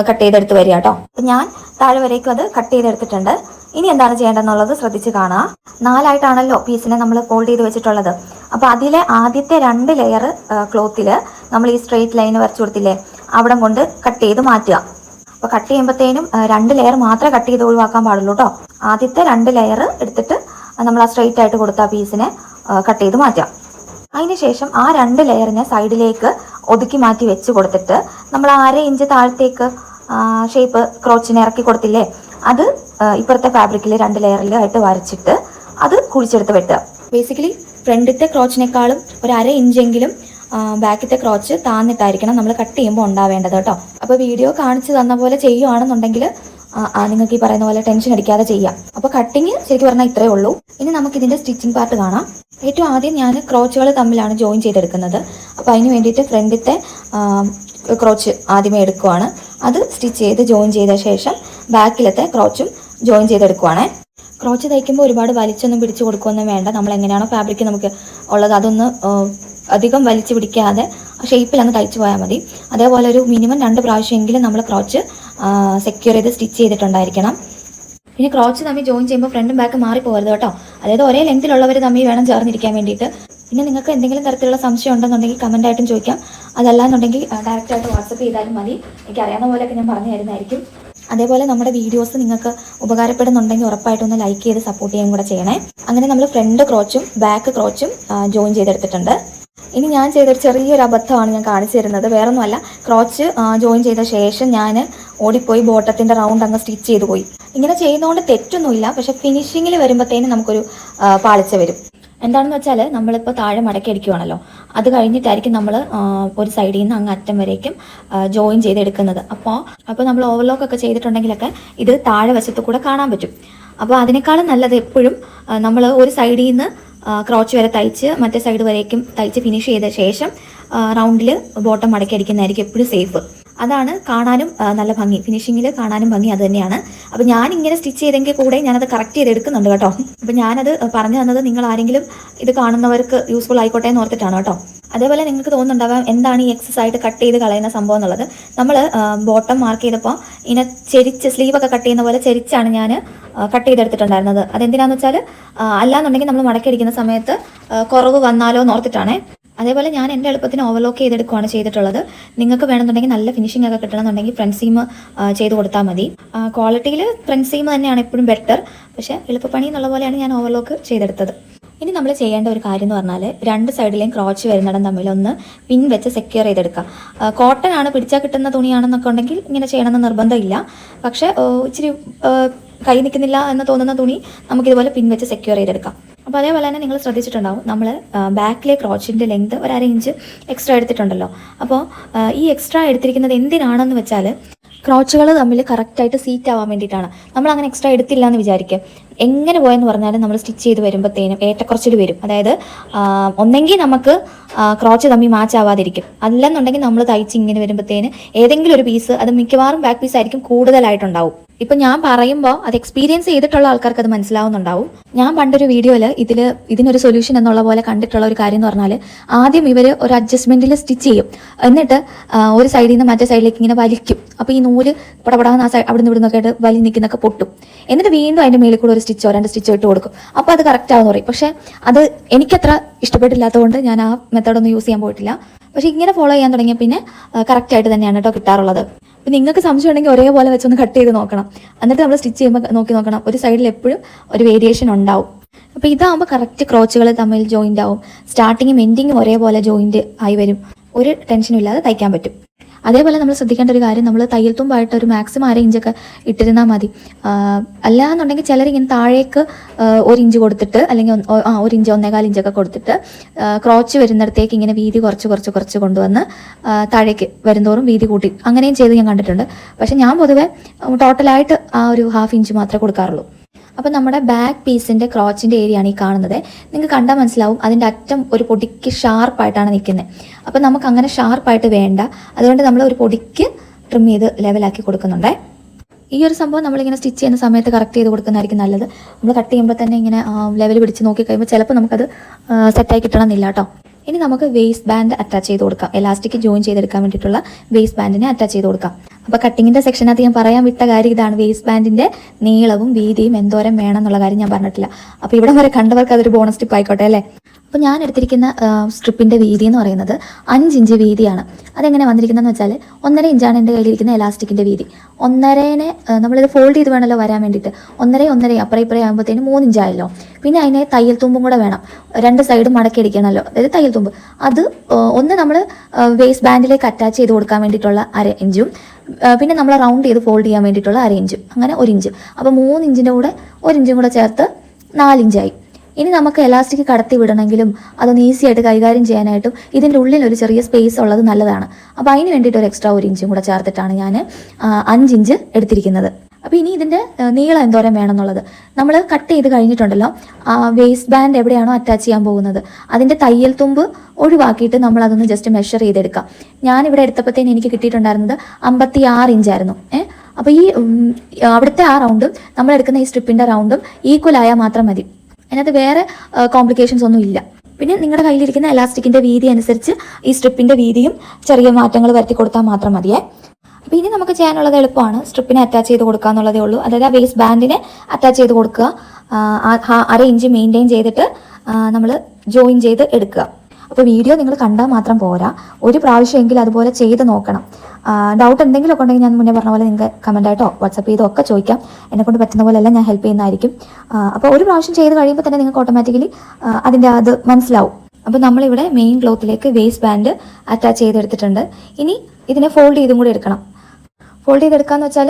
കട്ട് ചെയ്തെടുത്ത് വരിക കേട്ടോ. അപ്പം ഞാൻ താഴെ വരേക്കും അത് കട്ട് ചെയ്തെടുത്തിട്ടുണ്ട്. ഇനി എന്താണ് ചെയ്യേണ്ടതെന്നുള്ളത് ശ്രദ്ധിച്ച് കാണുക. 4 പീസിനെ നമ്മൾ ഫോൾഡ് ചെയ്ത് വെച്ചിട്ടുള്ളത്. അപ്പോൾ അതിലെ ആദ്യത്തെ 2 ലെയർ ക്ലോത്തിൽ നമ്മൾ ഈ സ്ട്രെയിറ്റ് ലൈൻ വരച്ചു കൊടുത്തില്ലേ, അവിടെ കൊണ്ട് കട്ട് ചെയ്ത് മാറ്റുക. അപ്പോൾ കട്ട് ചെയ്യുമ്പോഴത്തേനും 2 ലെയർ മാത്രമേ കട്ട് ചെയ്ത് ഒഴിവാക്കാൻ പാടുള്ളൂ കേട്ടോ. ആദ്യത്തെ 2 ലെയർ എടുത്തിട്ട് നമ്മൾ ആ സ്ട്രെയിറ്റ് ആയിട്ട് കൊടുത്ത പീസിനെ കട്ട് ചെയ്ത് മാറ്റാം. അതിനുശേഷം ആ 2 ലെയറിനെ സൈഡിലേക്ക് ഒതുക്കി മാറ്റി വെച്ച് കൊടുത്തിട്ട് നമ്മൾ 1/2 ഇഞ്ച് താഴത്തേക്ക് ഷേപ്പ് ക്രോച്ചിനെ ഇറക്കി കൊടുത്തില്ലേ, അത് ഇപ്പുറത്തെ ഫാബ്രിക്കിൽ 2 ലെയറിലായിട്ട് വരച്ചിട്ട് അത് കുഴിച്ചെടുത്ത് വെട്ടുക. ബേസിക്കലി ഫ്രണ്ടിലത്തെ ക്രോച്ചിനേക്കാളും ഒരു 1/2 ഇഞ്ചെങ്കിലും ബാക്കിലത്തെ ക്രോച്ച് താന്നിട്ടായിരിക്കണം നമ്മൾ കട്ട് ചെയ്യുമ്പോൾ ഉണ്ടാവേണ്ടത് കേട്ടോ. അപ്പോൾ വീഡിയോ കാണിച്ച് തന്ന പോലെ ചെയ്യുകയാണെന്നുണ്ടെങ്കിൽ നിങ്ങൾക്ക് ഈ പറയുന്ന പോലെ ടെൻഷൻ അടിക്കാതെ ചെയ്യാം. അപ്പോൾ കട്ടിങ് ശരിക്കും പറഞ്ഞാൽ ഇത്രയേ ഉള്ളൂ. ഇനി നമുക്കിതിൻ്റെ സ്റ്റിച്ചിങ് പാർട്ട് കാണാം. ഏറ്റവും ആദ്യം ഞാൻ ക്രോച്ചുകൾ തമ്മിലാണ് ജോയിൻ ചെയ്തെടുക്കുന്നത്. അപ്പോൾ അതിന് വേണ്ടിയിട്ട് ഫ്രണ്ടിലത്തെ ക്രോച്ച് ആദ്യമേ എടുക്കുവാണ്. അത് സ്റ്റിച്ച് ചെയ്ത് ജോയിൻ ചെയ്ത ശേഷം ബാക്കിലത്തെ ക്രോച്ചും ജോയിൻ ചെയ്തെടുക്കുവാണ്. ക്രോച്ച് തയ്ക്കുമ്പോൾ ഒരുപാട് വലിച്ചൊന്നും പിടിച്ച് കൊടുക്കുകയൊന്നും വേണ്ട. നമ്മൾ എങ്ങനെയാണോ ഫാബ്രിക് നമുക്ക് ഉള്ളത് അതൊന്ന് അധികം വലിച്ചു പിടിക്കാതെ ഷേപ്പിൽ അങ്ങ് തയ്ച്ചു പോയാൽ മതി. അതേപോലെ ഒരു മിനിമം 2 പ്രാവശ്യമെങ്കിലും നമ്മൾ ക്രോച്ച് സെക്യൂർ ചെയ്ത് സ്റ്റിച്ച് ചെയ്തിട്ടുണ്ടായിരിക്കണം. പിന്നെ ക്രോച്ച് തമ്മിൽ ജോയിൻ ചെയ്യുമ്പോൾ ഫ്രണ്ടും ബാക്ക് മാറിപ്പോകരുത് കേട്ടോ. അതായത് ഒരേ ലെങ്തിലുള്ളവർ തമ്മിൽ വേണം ചേർന്നിരിക്കാൻ വേണ്ടിയിട്ട്. പിന്നെ നിങ്ങൾക്ക് എന്തെങ്കിലും തരത്തിലുള്ള സംശയം ഉണ്ടെന്നുണ്ടെങ്കിൽ കമൻ്റായിട്ടും ചോദിക്കാം. അതല്ലാന്നുണ്ടെങ്കിൽ ഡയറക്റ്റായിട്ട് വാട്സപ്പ് ചെയ്താലും മതി. എനിക്കറിയാവുന്ന പോലെയൊക്കെ ഞാൻ പറഞ്ഞു തരുന്നതായിരിക്കും. അതേപോലെ നമ്മുടെ വീഡിയോസ് നിങ്ങൾക്ക് ഉപകാരപ്പെടുന്നുണ്ടെങ്കിൽ ഉറപ്പായിട്ടും ഒന്ന് ലൈക്ക് ചെയ്ത് സപ്പോർട്ട് ചെയ്യുകയും കൂടെ ചെയ്യണേ. അങ്ങനെ നമ്മൾ ഫ്രണ്ട് ക്രോച്ചും ബാക്ക് ക്രോച്ചും ജോയിൻ ചെയ്തെടുത്തിട്ടുണ്ട്. ഇനി ഞാൻ ചെയ്തൊരു ചെറിയൊരു അബദ്ധമാണ് ഞാൻ കാണിച്ചു തരുന്നത്. വേറൊന്നുമല്ല, ക്രോച്ച് ജോയിൻ ചെയ്ത ശേഷം ഞാൻ ഓടിപ്പോയി ബോട്ടത്തിൻ്റെ റൗണ്ട് അങ്ങ് സ്റ്റിച്ച് ചെയ്ത് പോയി. ഇങ്ങനെ ചെയ്യുന്നതുകൊണ്ട് തെറ്റൊന്നുമില്ല, പക്ഷേ ഫിനിഷിങ്ങിൽ വരുമ്പോഴത്തേനും നമുക്കൊരു പാളിച്ച വരും. എന്താണെന്ന് വെച്ചാൽ നമ്മളിപ്പോൾ താഴെ മടക്കി അടിക്കുവാണല്ലോ, അത് കഴിഞ്ഞിട്ടായിരിക്കും നമ്മൾ ഒരു സൈഡിൽ നിന്ന് അങ്ങ് അറ്റം വരേക്കും ജോയിൻ ചെയ്തെടുക്കുന്നത്. അപ്പോൾ നമ്മൾ ഓവർലോക്ക് ഒക്കെ ചെയ്തിട്ടുണ്ടെങ്കിലൊക്കെ ഇത് താഴെ വശത്ത് കൂടെ കാണാൻ പറ്റും. അപ്പോൾ അതിനേക്കാളും നല്ലത് എപ്പോഴും നമ്മൾ ഒരു സൈഡിൽ നിന്ന് ക്രോച്ച് വരെ തയ്ച്ച് മറ്റേ സൈഡ് വരേക്കും തയ്ച്ച് ഫിനിഷ് ചെയ്ത ശേഷം റൗണ്ടിൽ ബോട്ടം മടക്കി അടിക്കുന്നതായിരിക്കും എപ്പോഴും സേഫ്. അതാണ് കാണാനും നല്ല ഭംഗി, ഫിനിഷിങ്ങിൽ കാണാനും ഭംഗി അത് തന്നെയാണ്. അപ്പോൾ ഞാനിങ്ങനെ സ്റ്റിച്ച് ചെയ്തെങ്കിൽ കൂടെ ഞാനത് കറക്റ്റ് ചെയ്തെടുക്കുന്നുണ്ട് കേട്ടോ. അപ്പോൾ ഞാനത് പറഞ്ഞു തന്നത് നിങ്ങൾ ആരെങ്കിലും ഇത് കാണുന്നവർക്ക് യൂസ്ഫുൾ ആയിക്കോട്ടെ എന്ന് ഓർത്തിട്ടാണ് കേട്ടോ. അതേപോലെ നിങ്ങൾക്ക് തോന്നുന്നുണ്ടാവാം എന്താണ് ഈ എക്സസ് ആയിട്ട് കട്ട് ചെയ്ത് കളയുന്ന സംഭവം എന്നുള്ളത്. നമ്മൾ ബോട്ടം മാർക്ക് ചെയ്തപ്പോൾ ഇങ്ങനെ ചെരിച്ച് സ്ലീവൊക്കെ കട്ട് ചെയ്യുന്ന പോലെ ചെരിച്ചാണ് ഞാൻ കട്ട് ചെയ്തെടുത്തിട്ടുണ്ടായിരുന്നത്. അതെന്തിനാന്ന് വെച്ചാൽ അല്ലാന്നുണ്ടെങ്കിൽ നമ്മൾ മടക്കി അടിക്കുന്ന സമയത്ത് കുറവ് വന്നാലോ എന്ന് ഓർത്തിട്ടാണേ. അതേപോലെ ഞാൻ എൻ്റെ എളുപ്പത്തിന് ഓവർലോക്ക് ചെയ്തെടുക്കുകയാണ് ചെയ്തിട്ടുള്ളത്. നിങ്ങൾക്ക് വേണമെന്നുണ്ടെങ്കിൽ നല്ല ഫിനിഷിംഗ് ഒക്കെ കിട്ടണമെന്നുണ്ടെങ്കിൽ ഫ്രണ്ട് സീം ചെയ്ത് കൊടുത്താൽ മതി. ക്വാളിറ്റിയിൽ ഫ്രണ്ട് സീം തന്നെയാണ് എപ്പോഴും ബെറ്റർ, പക്ഷേ എളുപ്പപ്പണി എന്നുള്ള പോലെയാണ് ഞാൻ ഓവർലോക്ക് ചെയ്തെടുത്തത്. ഇനി നമ്മൾ ചെയ്യേണ്ട ഒരു കാര്യം എന്ന് പറഞ്ഞാൽ 2 സൈഡിലെയും ക്രോച്ച് വരുന്നിടം തമ്മിലൊന്ന് പിൻ വെച്ച് സെക്യൂർ ചെയ്തെടുക്കുക. കോട്ടൺ ആണ്, പിടിച്ചാൽ കിട്ടുന്ന തുണിയാണെന്നൊക്കെ ഉണ്ടെങ്കിൽ ഇങ്ങനെ ചെയ്യണമെന്ന് നിർബന്ധമില്ല. പക്ഷേ ഇച്ചിരി കൈ നിൽക്കുന്നില്ല എന്ന് തോന്നുന്ന തുണി നമുക്കിതുപോലെ പിൻ വെച്ച് സെക്യൂർ ചെയ്തെടുക്കാം. അപ്പോൾ അതേപോലെ തന്നെ നിങ്ങൾ ശ്രദ്ധിച്ചിട്ടുണ്ടാവും, നമ്മൾ ബാക്കിലെ ക്രോച്ചിൻ്റെ ലെങ്ത് ഒരു 1/2 ഇഞ്ച് എക്സ്ട്രാ എടുത്തിട്ടുണ്ടല്ലോ. അപ്പോൾ ഈ എക്സ്ട്രാ എടുത്തിരിക്കുന്നത് എന്തിനാണെന്ന് വെച്ചാൽ ക്രോച്ചുകൾ തമ്മിൽ കറക്റ്റായിട്ട് സീറ്റ് ആവാൻ വേണ്ടിയിട്ടാണ്. നമ്മൾ അങ്ങനെ എക്സ്ട്രാ എടുത്തില്ല എന്ന് വിചാരിക്കും, എങ്ങനെ പോയെന്ന് പറഞ്ഞാലും നമ്മൾ സ്റ്റിച്ച് ചെയ്ത് വരുമ്പോഴത്തേനും ഏറ്റക്കുറച്ചിൽ വരും. അതായത് ഒന്നെങ്കിൽ നമുക്ക് ക്രോച്ച് തമ്മിൽ മാച്ച് ആവാതിരിക്കും, അല്ലെന്നുണ്ടെങ്കിൽ നമ്മൾ തയ്ച്ച് ഇങ്ങനെ വരുമ്പോഴത്തേന് ഏതെങ്കിലും ഒരു പീസ്, അത് മിക്കവാറും ബാക്ക് പീസ് ആയിരിക്കും കൂടുതലായിട്ടുണ്ടാവും. ഇപ്പം ഞാൻ പറയുമ്പോൾ അത് എക്സ്പീരിയൻസ് ചെയ്തിട്ടുള്ള ആൾക്കാർക്ക് അത് മനസ്സിലാവുന്നുണ്ടാവും. ഞാൻ പണ്ടൊരു വീഡിയോയിൽ ഇതിനൊരു സൊല്യൂഷൻ എന്നുള്ള പോലെ കണ്ടിട്ടുള്ള ഒരു കാര്യം എന്ന് പറഞ്ഞാൽ, ആദ്യം ഇവർ ഒരു അഡ്ജസ്റ്റ്മെൻറ്റിൽ സ്റ്റിച്ച് ചെയ്യും, എന്നിട്ട് ഒരു സൈഡിൽ നിന്ന് മറ്റേ സൈഡിലേക്ക് ഇങ്ങനെ വലിക്കും. അപ്പോൾ ഈ നൂല് പടപടാന്ന് അവിടെ നിന്ന് ഇവിടുന്നൊക്കെ ആയിട്ട് വലി നിൽക്കുന്നൊക്കെ പൊട്ടും. എന്നിട്ട് വീണ്ടും അതിൻ്റെ മേളിൽ കൂടെ ഒരു സ്റ്റിച്ചോ 2 സ്റ്റിച്ചോ ഇട്ട് കൊടുക്കും. അപ്പോൾ അത് കറക്റ്റ് ആവുമെന്ന് പറയും. പക്ഷേ അത് എനിക്കത്ര ഇഷ്ടപ്പെട്ടില്ലാത്തതുകൊണ്ട് ഞാൻ ആ മെത്തേഡൊന്നും യൂസ് ചെയ്യാൻ പോയിട്ടില്ല. പക്ഷേ ഇങ്ങനെ ഫോളോ ചെയ്യാൻ തുടങ്ങിയ പിന്നെ കറക്റ്റായിട്ട് തന്നെയാണ് കേട്ടോ കിട്ടാറുള്ളത്. അപ്പം നിങ്ങൾക്ക് സംശയം ഉണ്ടെങ്കിൽ ഒരേപോലെ വെച്ചൊന്ന് കട്ട് ചെയ്ത് നോക്കണം. എന്നിട്ട് നമ്മൾ സ്റ്റിച്ച് ചെയ്യുമ്പോൾ നോക്കണം, ഒരു സൈഡിൽ എപ്പോഴും ഒരു വേരിയേഷൻ ഉണ്ടാവും. അപ്പോൾ ഇതാകുമ്പോൾ കറക്റ്റ് ക്രോച്ചുകൾ തമ്മിൽ ജോയിൻ്റ് ആവും, സ്റ്റാർട്ടിങ്ങും എൻഡിങ്ങും ഒരേപോലെ ജോയിൻ്റ് ആയി വരും, ഒരു ടെൻഷനും ഇല്ലാതെ തയ്ക്കാൻ പറ്റും. അതേപോലെ നമ്മൾ ശ്രദ്ധിക്കേണ്ട ഒരു കാര്യം, നമ്മൾ തയ്യൽ തുമ്പായിട്ട് ഒരു മാക്സിമം 1/2 ഇഞ്ചൊക്കെ ഇട്ടിരുന്നാൽ മതി. അല്ലാന്നുണ്ടെങ്കിൽ ചിലരിങ്ങനെ താഴേക്ക് 1 ഇഞ്ച് കൊടുത്തിട്ട്, അല്ലെങ്കിൽ 1 ഇഞ്ച് 1.25 ഇഞ്ചൊക്കെ കൊടുത്തിട്ട് ക്രോച്ച് വരുന്നിടത്തേക്ക് ഇങ്ങനെ വീതി കുറച്ച് കൊണ്ടുവന്ന് താഴേക്ക് വരുന്തോറും വീതി കൂട്ടി അങ്ങനെയും ചെയ്ത് ഞാൻ കണ്ടിട്ടുണ്ട്. പക്ഷെ ഞാൻ പൊതുവെ ടോട്ടലായിട്ട് ആ ഒരു 1/2 ഇഞ്ച് മാത്രമേ കൊടുക്കാറുള്ളൂ. അപ്പം നമ്മുടെ ബാക്ക് പീസിൻ്റെ ക്രോച്ചിൻ്റെ ഏരിയയാണ് ഈ കാണുന്നത്. നിങ്ങൾക്ക് കണ്ടാൽ മനസ്സിലാവും, അതിൻ്റെ അറ്റം ഒരു പൊടിക്ക് ഷാർപ്പായിട്ടാണ് നിൽക്കുന്നത്. അപ്പം നമുക്ക് അങ്ങനെ ഷാർപ്പായിട്ട് വേണ്ട, അതുകൊണ്ട് നമ്മൾ ഒരു പൊടിക്ക് ട്രിം ചെയ്ത് ലെവലാക്കി കൊടുക്കുന്നുണ്ടേ. ഈ ഒരു സംഭവം നമ്മളിങ്ങനെ സ്റ്റിച്ച് ചെയ്യുന്ന സമയത്ത് കറക്റ്റ് ചെയ്ത് കൊടുക്കുന്നതായിരിക്കും നല്ലത്. നമ്മൾ കട്ട് ചെയ്യുമ്പോൾ തന്നെ ഇങ്ങനെ ലെവൽ പിടിച്ച് നോക്കി കഴിയുമ്പോൾ ചിലപ്പോൾ നമുക്കത് സെറ്റായി കിട്ടണമെന്നില്ല കേട്ടോ. ഇനി നമുക്ക് വേസ്റ്റ് ബാൻഡ് അറ്റാച്ച് ചെയ്ത് കൊടുക്കാം. എലാസ്റ്റിക് ജോയിൻ ചെയ്തെടുക്കാൻ വേണ്ടിയിട്ടുള്ള വേസ്റ്റ് ബാൻഡിനെ അറ്റാച്ച് ചെയ്ത് കൊടുക്കാം. അപ്പോൾ കട്ടിങ്ങിൻ്റെ സെക്ഷനകത്ത് ഞാൻ പറയാൻ വിട്ട കാര്യം ഇതാണ്, വേസ്റ്റ് ബാൻഡിൻ്റെ നീളവും വീതിയും എന്തോരം വേണം എന്നുള്ള കാര്യം ഞാൻ പറഞ്ഞിട്ടില്ല. അപ്പോൾ ഇവിടെ വരെ കണ്ടവർക്ക് അതൊരു ബോണസ് ടിപ്പ് ആയിക്കോട്ടെ അല്ലേ. അപ്പോൾ ഞാൻ എടുത്തിരിക്കുന്ന സ്ട്രിപ്പിൻ്റെ വീതി എന്ന് പറയുന്നത് 5 ഇഞ്ച് വീതിയാണ്. അതെങ്ങനെ വന്നിരിക്കുന്നതെന്ന് വെച്ചാൽ 1.5 ഇഞ്ചാണ് എൻ്റെ കയ്യിലിരിക്കുന്ന എലാസ്റ്റിക്കിൻ്റെ വീതി. 1.5നെ നമ്മളിത് ഫോൾഡ് ചെയ്ത് വേണമല്ലോ വരാൻ വേണ്ടിയിട്ട്, 1.5 അപ്പുറം ഇപ്പുറം ആകുമ്പോഴത്തേന് 3 ഇഞ്ചായല്ലോ. പിന്നെ അതിനെ തയ്യൽ തുമ്പും കൂടെ വേണം, 2 സൈഡും മടക്കി അടിക്കണമല്ലോ, അതായത് തയ്യൽ തുമ്പ്. അത് ഒന്ന് നമ്മൾ വേസ്റ്റ് ബാൻഡിലേക്ക് അറ്റാച്ച് ചെയ്ത് കൊടുക്കാൻ വേണ്ടിയിട്ടുള്ള 1/2 ഇഞ്ചും, പിന്നെ നമ്മൾ റൗണ്ട് ചെയ്ത് ഫോൾഡ് ചെയ്യാൻ വേണ്ടിയിട്ടുള്ള 1/2 ഇഞ്ചും, അങ്ങനെ 1 ഇഞ്ച്. അപ്പോൾ 3 ഇഞ്ചിൻ്റെ കൂടെ 1 ഇഞ്ചും കൂടെ ചേർത്ത് 4 ഇഞ്ചായി. ഇനി നമുക്ക് എലാസ്റ്റിക് കടത്തി വിടണമെങ്കിലും അതൊന്ന് ഈസി ആയിട്ട് കൈകാര്യം ചെയ്യാനായിട്ടും ഇതിൻ്റെ ഉള്ളിൽ ഒരു ചെറിയ സ്പേസ് ഉള്ളത് നല്ലതാണ്. അപ്പോൾ അതിന് വേണ്ടിയിട്ട് ഒരു എക്സ്ട്രാ 1 ഇഞ്ചും കൂടെ ചേർത്തിട്ടാണ് ഞാൻ 5 ഇഞ്ച് എടുത്തിരിക്കുന്നത്. അപ്പോൾ ഇനി ഇതിൻ്റെ നീളം എന്തോരം വേണം എന്നുള്ളത് നമ്മൾ കട്ട് ചെയ്ത് കഴിഞ്ഞിട്ടുണ്ടല്ലോ, വേസ്റ്റ് ബാൻഡ് എവിടെയാണോ അറ്റാച്ച് ചെയ്യാൻ പോകുന്നത് അതിൻ്റെ തയ്യൽ തുമ്പ് ഒഴിവാക്കിയിട്ട് നമ്മൾ അതൊന്ന് ജസ്റ്റ് മെഷർ ചെയ്തെടുക്കാം. ഞാനിവിടെ എടുത്തപ്പോഴത്തേന് എനിക്ക് കിട്ടിയിട്ടുണ്ടായിരുന്നത് 56 ഇഞ്ചായിരുന്നു. അപ്പോൾ ഈ അവിടുത്തെ ആ റൗണ്ടും നമ്മളെടുക്കുന്ന ഈ സ്ട്രിപ്പിൻ്റെ റൗണ്ടും ഈക്വൽ ആയാൽ മാത്രം മതി. അതിനകത്ത് വേറെ കോംപ്ലിക്കേഷൻസ് ഒന്നും ഇല്ല. പിന്നെ നിങ്ങളുടെ കയ്യിലിരിക്കുന്ന എലാസ്റ്റിക്കിൻ്റെ വീതി അനുസരിച്ച് ഈ സ്ട്രിപ്പിൻ്റെ വീതിയും ചെറിയ മാറ്റങ്ങൾ വരുത്തി കൊടുത്താൽ മാത്രം മതിയേ. അപ്പോൾ ഇനി നമുക്ക് ചെയ്യാനുള്ളത് എളുപ്പമാണ്. സ്ട്രിപ്പിനെ അറ്റാച്ച് ചെയ്ത് കൊടുക്കുക എന്നുള്ളതേ ഉള്ളൂ. അതായത് ആ വേസ്റ്റ് ബാൻഡിനെ അറ്റാച്ച് ചെയ്ത് കൊടുക്കുക. 1/2 ഇഞ്ച് മെയിൻറ്റെയിൻ ചെയ്തിട്ട് നമ്മൾ ജോയിൻ ചെയ്ത് എടുക്കുക. അപ്പോൾ വീഡിയോ നിങ്ങൾ കണ്ടാൽ മാത്രം പോരാ, ഒരു പ്രാവശ്യമെങ്കിലും അതുപോലെ ചെയ്ത് നോക്കണം. ഡൗട്ട് എന്തെങ്കിലുമൊക്കെ ഉണ്ടെങ്കിൽ ഞാൻ മുന്നേ പറഞ്ഞ പോലെ നിങ്ങൾക്ക് കമൻറ്റായിട്ടോ വാട്സപ്പ് ചെയ്തോ ഒക്കെ ചോദിക്കാം. എന്നെക്കൊണ്ട് പറ്റുന്ന പോലെല്ലാം ഞാൻ ഹെൽപ്പ് ചെയ്യുന്നതായിരിക്കും. അപ്പോൾ ഒരു പ്രാവശ്യം ചെയ്ത് കഴിയുമ്പോൾ തന്നെ നിങ്ങൾക്ക് ഓട്ടോമാറ്റിക്കലി അതിൻ്റെ അത് മനസ്സിലാവും. അപ്പോൾ നമ്മളിവിടെ മെയിൻ ക്ലോത്തിലേക്ക് വേസ്റ്റ് ബാൻഡ് അറ്റാച്ച് ചെയ്തെടുത്തിട്ടുണ്ട്. ഇനി ഇതിനെ ഫോൾഡ് ചെയ്തും കൂടി എടുക്കണം. ഫോൾഡ് ചെയ്തെടുക്കാന്ന് വെച്ചാൽ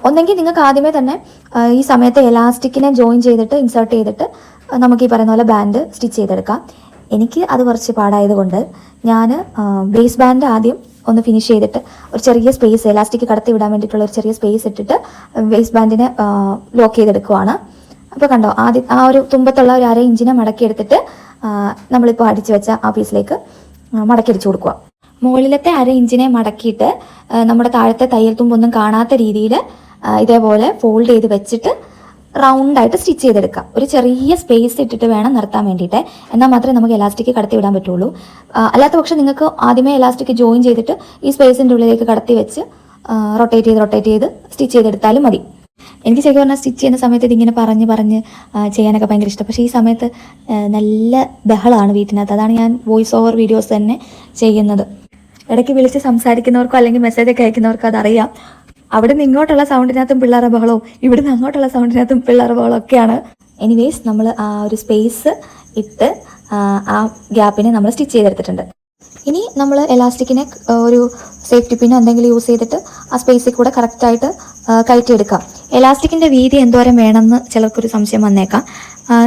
ഒന്നെങ്കിൽ നിങ്ങൾക്ക് ആദ്യമേ തന്നെ ഈ സമയത്ത് എലാസ്റ്റിക്കിനെ ജോയിൻ ചെയ്തിട്ട് ഇൻസേർട്ട് ചെയ്തിട്ട് നമുക്ക് ഈ പറയുന്ന പോലെ ബാൻഡ് സ്റ്റിച്ച് ചെയ്തെടുക്കാം. എനിക്ക് അത് കുറച്ച് പാടായതുകൊണ്ട് ഞാൻ ബേസ് ബാൻഡ് ആദ്യം ഒന്ന് ഫിനിഷ് ചെയ്തിട്ട് ഒരു ചെറിയ സ്പേസ് എലാസ്റ്റിക് കടത്തി വിടാൻ വേണ്ടിയിട്ടുള്ള ഒരു ചെറിയ സ്പേസ് ഇട്ടിട്ട് വേസ്റ്റ് ബാൻഡിനെ ലോക്ക് ചെയ്തെടുക്കുവാണ്. അപ്പോൾ കണ്ടോ, ആദ്യം ആ ഒരു തുമ്പത്തുള്ള ഒരു 1/2 ഇഞ്ചിനെ മടക്കിയെടുത്തിട്ട് നമ്മളിപ്പോൾ അടിച്ചു വെച്ച ആ പീസിലേക്ക് മടക്കിയടിച്ചു കൊടുക്കുക. മുകളിലത്തെ 1/2 ഇഞ്ചിനെ മടക്കിയിട്ട് നമ്മുടെ താഴത്തെ തയ്യൽ തുമ്പൊന്നും കാണാത്ത രീതിയിൽ ഇതേപോലെ ഫോൾഡ് ചെയ്ത് വെച്ചിട്ട് റൗണ്ടായിട്ട് സ്റ്റിച്ച് ചെയ്തെടുക്കാം. ഒരു ചെറിയ സ്പേസ് ഇട്ടിട്ട് വേണം നിർത്താൻ വേണ്ടിയിട്ട്, എന്നാൽ മാത്രമേ നമുക്ക് എലാസ്റ്റിക് കടത്തി വിടാൻ പറ്റുള്ളൂ. അല്ലാത്ത പക്ഷം നിങ്ങൾക്ക് ആദ്യമേ എലാസ്റ്റിക് ജോയിൻ ചെയ്തിട്ട് ഈ സ്പേസിൻ്റെ ഉള്ളിലേക്ക് കടത്തി വെച്ച് റൊട്ടേറ്റ് ചെയ്ത് സ്റ്റിച്ച് ചെയ്തെടുത്താലും മതി. എനിക്ക് ശരിക്കും പറഞ്ഞാൽ സ്റ്റിച്ച് ചെയ്യുന്ന സമയത്ത് ഇതിങ്ങനെ പറഞ്ഞ് ചെയ്യാനൊക്കെ ഭയങ്കര ഇഷ്ടം. പക്ഷേ ഈ സമയത്ത് നല്ല ബഹളമാണ് വീട്ടിനകത്ത്. അതാണ് ഞാൻ വോയിസ് ഓവർ വീഡിയോസ് തന്നെ ചെയ്യുന്നത്. ഇടയ്ക്ക് വിളിച്ച് സംസാരിക്കുന്നവർക്കോ അല്ലെങ്കിൽ മെസ്സേജൊക്കെ അയക്കുന്നവർക്കോ അതറിയാം. അവിടെ നിന്ന് ഇങ്ങോട്ടുള്ള സൗണ്ടിനകത്തും പിള്ളേരുടെ ബഹളവും ഇവിടെ നിന്ന് അങ്ങോട്ടുള്ള സൗണ്ടിനകത്തും പിള്ളേരുടെ ബഹളവും ഒക്കെയാണ്. എനിവേസ് നമ്മൾ ആ ഒരു സ്പേസ് ഇട്ട് ആ ഗ്യാപ്പിനെ നമ്മൾ സ്റ്റിച്ച് ചെയ്തെടുത്തിട്ടുണ്ട്. ഇനി നമ്മൾ എലാസ്റ്റിക്കിനെ ഒരു സേഫ്റ്റി പിന്നോ എന്തെങ്കിലും യൂസ് ചെയ്തിട്ട് ആ സ്പേസിൽ കൂടെ കറക്റ്റായിട്ട് കയറ്റിയെടുക്കാം. എലാസ്റ്റിക്കിൻ്റെ വീതി എന്തോരം വേണമെന്ന് ചിലർക്കൊരു സംശയം വന്നേക്കാം.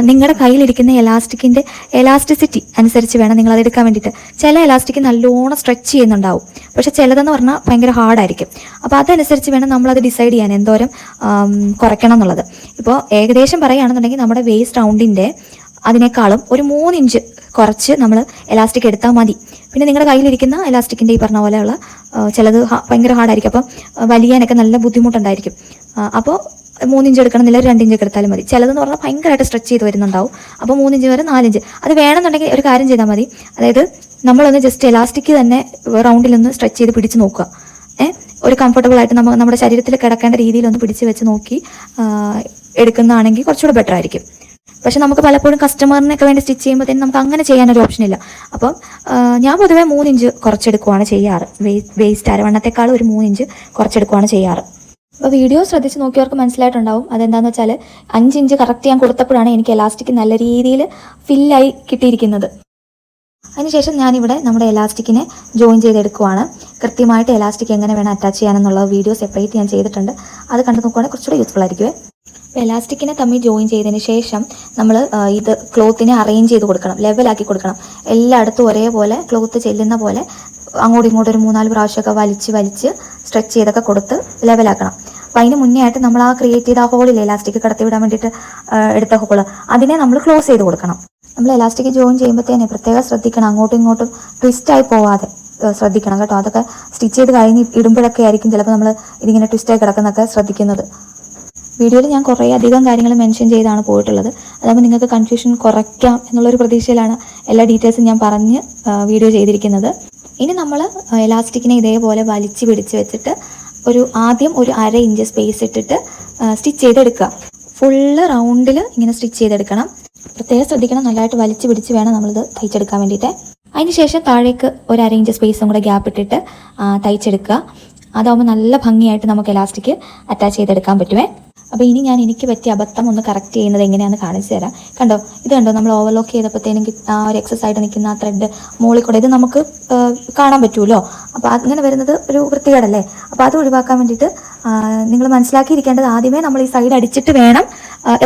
നിങ്ങളുടെ കയ്യിലിരിക്കുന്ന എലാസ്റ്റിക്കിൻ്റെ എലാസ്റ്റിസിറ്റി അനുസരിച്ച് വേണം നിങ്ങൾ അതെടുക്കാൻ വേണ്ടിയിട്ട്. ചില എലാസ്റ്റിക് നല്ലോണം സ്ട്രെച്ച് ചെയ്യുന്നുണ്ടാവും, പക്ഷേ ചിലതെന്ന് പറഞ്ഞാൽ ഭയങ്കര ഹാർഡായിരിക്കും. അപ്പോൾ അതനുസരിച്ച് വേണം നമ്മളത് ഡിസൈഡ് ചെയ്യാൻ എന്തോരം കുറയ്ക്കണം എന്നുള്ളത്. ഇപ്പോൾ ഏകദേശം പറയുകയാണെന്നുണ്ടെങ്കിൽ നമ്മുടെ വേസ്റ്റ് റൗണ്ടിൻ്റെ അതിനേക്കാളും ഒരു 3 ഇഞ്ച് കുറച്ച് നമ്മൾ എലാസ്റ്റിക് എടുത്താൽ മതി. പിന്നെ നിങ്ങളുടെ കയ്യിലിരിക്കുന്ന എലാസ്റ്റിക്കിൻ്റെ ഈ പറഞ്ഞ പോലെയുള്ള ചിലത് ഭയങ്കര ഹാർഡായിരിക്കും, അപ്പം വലിയാനൊക്കെ നല്ല ബുദ്ധിമുട്ടുണ്ടായിരിക്കും. അപ്പോൾ 3 ഇഞ്ച് എടുക്കണമെന്നില്ല, 2 ഇഞ്ചൊക്കെ എടുത്താലും മതി. ചിലതെന്ന് പറഞ്ഞാൽ ഭയങ്കരമായിട്ട് സ്ട്രെച്ച് ചെയ്ത് വരുന്നുണ്ടാവും. അപ്പോൾ 3 ഇഞ്ച് വരെ 4 ഇഞ്ച് അത് വേണമെന്നുണ്ടെങ്കിൽ ഒരു കാര്യം ചെയ്താൽ മതി. അതായത് നമ്മളൊന്ന് ജസ്റ്റ് എലാസ്റ്റിക് തന്നെ റൗണ്ടിലൊന്ന് സ്ട്രെച്ച് ചെയ്ത് പിടിച്ച് നോക്കുക. ഒരു കംഫർട്ടബിൾ ആയിട്ട് നമ്മുടെ ശരീരത്തിൽ കിടക്കേണ്ട രീതിയിലൊന്ന് പിടിച്ച് വെച്ച് നോക്കി എടുക്കുന്നതാണെങ്കിൽ കുറച്ചുകൂടെ ബെറ്റർ ആയിരിക്കും. പക്ഷെ നമുക്ക് പലപ്പോഴും കസ്റ്റമറിനൊക്കെ വേണ്ടി സ്റ്റിച്ച് ചെയ്യുമ്പോഴത്തേനും നമുക്ക് അങ്ങനെ ചെയ്യാനൊരു ഓപ്ഷൻ ഇല്ല. അപ്പം ഞാൻ പൊതുവേ 3 ഇഞ്ച് കുറച്ചെടുക്കുവാണ് ചെയ്യാറ്. വേസ്റ്റ് അരവണ്ണത്തെക്കാൾ ഒരു 3 ഇഞ്ച് കുറച്ചെടുക്കുവാണ് ചെയ്യാറ്. അപ്പോൾ വീഡിയോ ശ്രദ്ധിച്ച് നോക്കിയവർക്ക് മനസ്സിലായിട്ടുണ്ടാവും. അതെന്താണെന്ന് വെച്ചാൽ 5 ഇഞ്ച് കറക്റ്റ് ഞാൻ കൊടുത്തപ്പോഴാണ് എനിക്ക് എലാസ്റ്റിക് നല്ല രീതിയിൽ ഫില്ലായി കിട്ടിയിരിക്കുന്നത്. അതിനുശേഷം ഞാനിവിടെ നമ്മുടെ എലാസ്റ്റിക്കിനെ ജോയിൻ ചെയ്തെടുക്കുവാണ്. കൃത്യമായിട്ട് എലാസ്റ്റിക് എങ്ങനെ വേണം അറ്റാച്ച് ചെയ്യാനെന്നുള്ള വീഡിയോ സെപ്പറേറ്റ് ഞാൻ ചെയ്തിട്ടുണ്ട്. അത് കണ്ടു നോക്കുവാണെങ്കിൽ കുറച്ചുകൂടെ യൂസ്ഫുൾ ആയിരിക്കുമേ. അപ്പോൾ എലാസ്റ്റിക്കിനെ തമ്മിൽ ജോയിൻ ചെയ്തതിന് ശേഷം നമ്മൾ ഇത് ക്ലോത്തിനെ അറേഞ്ച് ചെയ്ത് കൊടുക്കണം, ലെവലാക്കി കൊടുക്കണം. എല്ലായിടത്തും ഒരേപോലെ ക്ലോത്ത് ചെല്ലുന്ന പോലെ അങ്ങോട്ടും ഇങ്ങോട്ടും ഒരു 3-4 പ്രാവശ്യമൊക്കെ വലിച്ച് സ്ട്രെച്ച് ചെയ്തൊക്കെ കൊടുത്ത് ലെവലാക്കണം. അപ്പോൾ അതിന് മുന്നേ ആയിട്ട് നമ്മൾ ആ ക്രിയേറ്റ് ചെയ്ത ആ ഹോളിൽ എലാസ്റ്റിക് കടത്തി വിടാൻ വേണ്ടിയിട്ട് എടുത്ത ഹോള് അതിനെ നമ്മൾ ക്ലോസ് ചെയ്ത് കൊടുക്കണം. നമ്മൾ എലാസ്റ്റിക് ജോയിൻ ചെയ്യുമ്പോഴത്തേനെ പ്രത്യേകം ശ്രദ്ധിക്കണം, അങ്ങോട്ടും ഇങ്ങോട്ടും ട്വിസ്റ്റായി പോവാതെ ശ്രദ്ധിക്കണം കേട്ടോ. അതൊക്കെ സ്റ്റിച്ച് ചെയ്ത് കഴിഞ്ഞ് ഇടുമ്പോഴൊക്കെ ആയിരിക്കും ചിലപ്പോൾ നമ്മൾ ഇതിങ്ങനെ ട്വിസ്റ്റായി കിടക്കുന്നതൊക്കെ ശ്രദ്ധിക്കുന്നത്. വീഡിയോയിൽ ഞാൻ കുറേ അധികം കാര്യങ്ങൾ മെൻഷൻ ചെയ്താണ് പോയിട്ടുള്ളത്. അതാകുമ്പോൾ നിങ്ങൾക്ക് കൺഫ്യൂഷൻ കുറയ്ക്കാം എന്നുള്ളൊരു പ്രതീക്ഷയിലാണ് എല്ലാ ഡീറ്റെയിൽസും ഞാൻ പറഞ്ഞ് വീഡിയോ ചെയ്തിരിക്കുന്നത്. ഇനി നമ്മൾ എലാസ്റ്റിക്കിനെ ഇതേപോലെ വലിച്ച് പിടിച്ച് വെച്ചിട്ട് ആദ്യം ഒരു 1/2 ഇഞ്ച് സ്പേസ് ഇട്ടിട്ട് സ്റ്റിച്ച് ചെയ്തെടുക്കുക. ഫുള്ള് റൗണ്ടിൽ ഇങ്ങനെ സ്റ്റിച്ച് ചെയ്തെടുക്കണം. പ്രത്യേകം ശ്രദ്ധിക്കണം, നല്ലതായിട്ട് വലിച്ച് പിടിച്ച് വേണം നമ്മളിത് തയ്ച്ചെടുക്കാൻ വേണ്ടിയിട്ട്. അതിനുശേഷം താഴേക്ക് ഒരു 1/2 ഇഞ്ച് സ്പേസും കൂടെ ഗ്യാപ്പ് ഇട്ടിട്ട് തയ്ച്ചെടുക്കുക. അതാകുമ്പോൾ നല്ല ഭംഗിയായിട്ട് നമുക്ക് എലാസ്റ്റിക് അറ്റാച്ച് ചെയ്തെടുക്കാൻ പറ്റുമേ. അപ്പോൾ ഇനി ഞാൻ എനിക്ക് പറ്റിയ അബദ്ധം ഒന്ന് കറക്റ്റ് ചെയ്യുന്നത് എങ്ങനെയാണെന്ന് കാണിച്ചു തരാം. കണ്ടോ, ഇത് കണ്ടോ, നമ്മൾ ഓവർലോക്ക് ചെയ്തപ്പോഴത്തേനും ആ ഒരു എക്സസ് ആയിട്ട് നിൽക്കുന്ന ആ ത്രെഡ് മുകളിൽ കൂടെ ഇത് നമുക്ക് കാണാൻ പറ്റുമല്ലോ. അപ്പോൾ അങ്ങനെ വരുന്നത് ഒരു വൃത്തികേടല്ലേ. അപ്പോൾ അത് ഒഴിവാക്കാൻ വേണ്ടിയിട്ട് നിങ്ങൾ മനസ്സിലാക്കിയിരിക്കേണ്ടത് ആദ്യമേ നമ്മൾ ഈ സൈഡ് അടിച്ചിട്ട് വേണം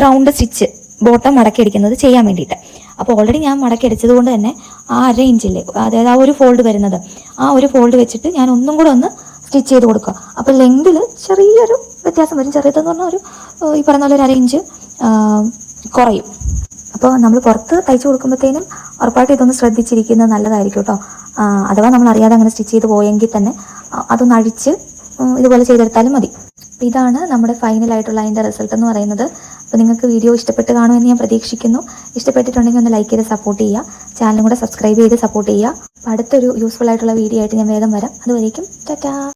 റൗണ്ട് സ്റ്റിച്ച് ബോട്ടം മടക്കി അടിക്കുന്നത് ചെയ്യാൻ വേണ്ടിയിട്ട്. അപ്പോൾ ഓൾറെഡി ഞാൻ മടക്കി അടിച്ചത് കൊണ്ട് തന്നെ ആ 1/2 ഇഞ്ചില്ലേ, അതായത് ആ ഒരു ഫോൾഡ് വരുന്നത്, ആ ഒരു ഫോൾഡ് വെച്ചിട്ട് ഞാൻ ഒന്നും കൂടെ ഒന്ന് സ്റ്റിച്ച് ചെയ്ത് കൊടുക്കുക. അപ്പോൾ ലെങ്തിൽ ചെറിയൊരു വ്യത്യാസം വരും. ചെറിയതെന്ന് പറഞ്ഞാൽ ഈ പറഞ്ഞ പോലെ ഒരു 1/2 ഇഞ്ച് കുറയും. അപ്പോൾ നമ്മൾ പുറത്ത് തയ്ച്ചു കൊടുക്കുമ്പോഴത്തേനും ഉറപ്പായിട്ട് ഇതൊന്ന് ശ്രദ്ധിച്ചിരിക്കുന്നത് നല്ലതായിരിക്കും കേട്ടോ. അഥവാ നമ്മൾ അറിയാതെ അങ്ങനെ സ്റ്റിച്ച് ചെയ്ത് പോയെങ്കിൽ തന്നെ അതൊന്ന് അഴിച്ച് ഇതുപോലെ ചെയ്തെടുത്താലും മതി. അപ്പോൾ ഇതാണ് നമ്മുടെ ഫൈനലായിട്ടുള്ള അതിൻ്റെ റിസൾട്ട് എന്ന് പറയുന്നത്. അപ്പോൾ നിങ്ങൾക്ക് വീഡിയോ ഇഷ്ടപ്പെട്ട് കാണുമെന്ന് ഞാൻ പ്രതീക്ഷിക്കുന്നു. ഇഷ്ടപ്പെട്ടിട്ടുണ്ടെങ്കിൽ ഒന്ന് ലൈക്ക് ചെയ്ത് സപ്പോർട്ട് ചെയ്യുക. ചാനലും കൂടെ സബ്സ്ക്രൈബ് ചെയ്ത് സപ്പോർട്ട് ചെയ്യുക. അപ്പോൾ അടുത്തൊരു യൂസ്ഫുൾ ആയിട്ടുള്ള വീഡിയോ ആയിട്ട് ഞാൻ വേഗം വരാം. അതുവരേക്കും ടാറ്റാ.